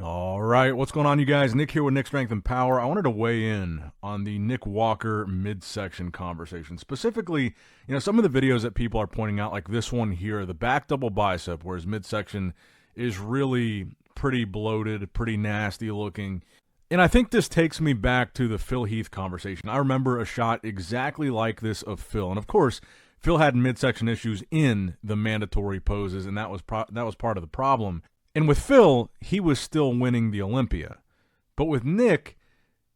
All right, what's going on, you guys? Nick here with Nick Strength and Power. I wanted to weigh in on the Nick Walker midsection conversation. Specifically, some of the videos that people are pointing out, like this one here, the back double bicep, where his midsection is really pretty bloated, pretty nasty looking. And I think this takes me back to the Phil Heath conversation. I remember a shot exactly like this of Phil. And of course, Phil had midsection issues in the mandatory poses, and that was part of the problem. And with Phil, he was still winning the Olympia. But with Nick,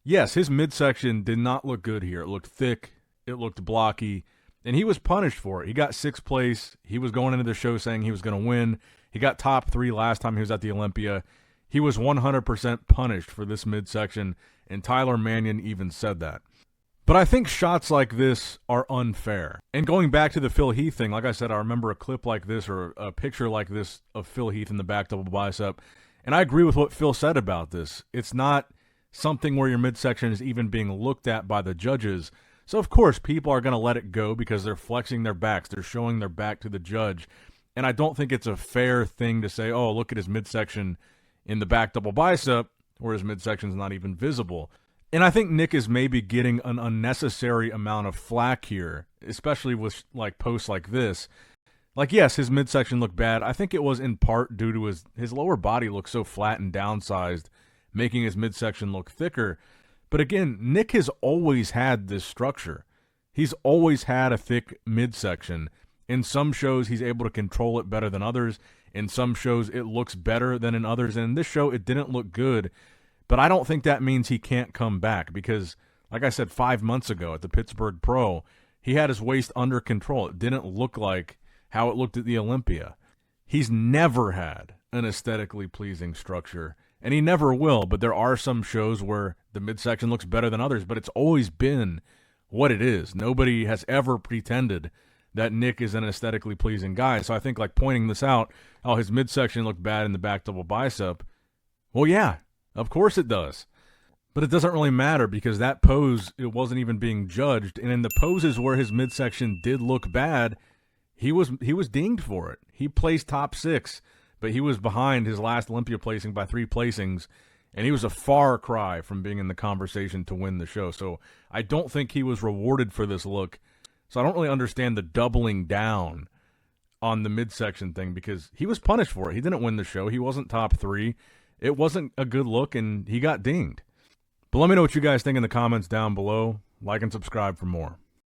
yes, his midsection did not look good here. It looked thick, it looked blocky, and he was punished for it. He got sixth place. He was going into the show saying he was going to win. He got top 3 last time he was at the Olympia. He was 100% punished for this midsection, and Tyler Mannion even said that. But I think shots like this are unfair. And going back to the Phil Heath thing, like I said, I remember a clip like this or a picture like this of Phil Heath in the back double bicep. And I agree with what Phil said about this. It's not something where your midsection is even being looked at by the judges. So, of course, people are going to let it go because they're flexing their backs. They're showing their back to the judge. And I don't think it's a fair thing to say, oh, look at his midsection in the back double bicep where his midsection is not even visible. And I think Nick is maybe getting an unnecessary amount of flack here, especially with posts like this. Yes, his midsection looked bad. I think it was in part due to his lower body looked so flat and downsized, making his midsection look thicker. But again, Nick has always had this structure. He's always had a thick midsection. In some shows, he's able to control it better than others. In some shows, it looks better than in others. And in this show, it didn't look good. But I don't think that means he can't come back because, like I said 5 months ago at the Pittsburgh Pro, he had his waist under control. It didn't look like how it looked at the Olympia. He's never had an aesthetically pleasing structure, and he never will, but there are some shows where the midsection looks better than others, but it's always been what it is. Nobody has ever pretended that Nick is an aesthetically pleasing guy. So I think pointing this out, oh, his midsection looked bad in the back double bicep. Well, yeah. Of course it does. But it doesn't really matter because that pose, it wasn't even being judged. And in the poses where his midsection did look bad, he was dinged for it. He placed top 6, but he was behind his last Olympia placing by 3 placings, and he was a far cry from being in the conversation to win the show. So I don't think he was rewarded for this look. So I don't really understand the doubling down on the midsection thing because he was punished for it. He didn't win the show. He wasn't top 3. It wasn't a good look, and he got dinged. But let me know what you guys think in the comments down below. Like and subscribe for more.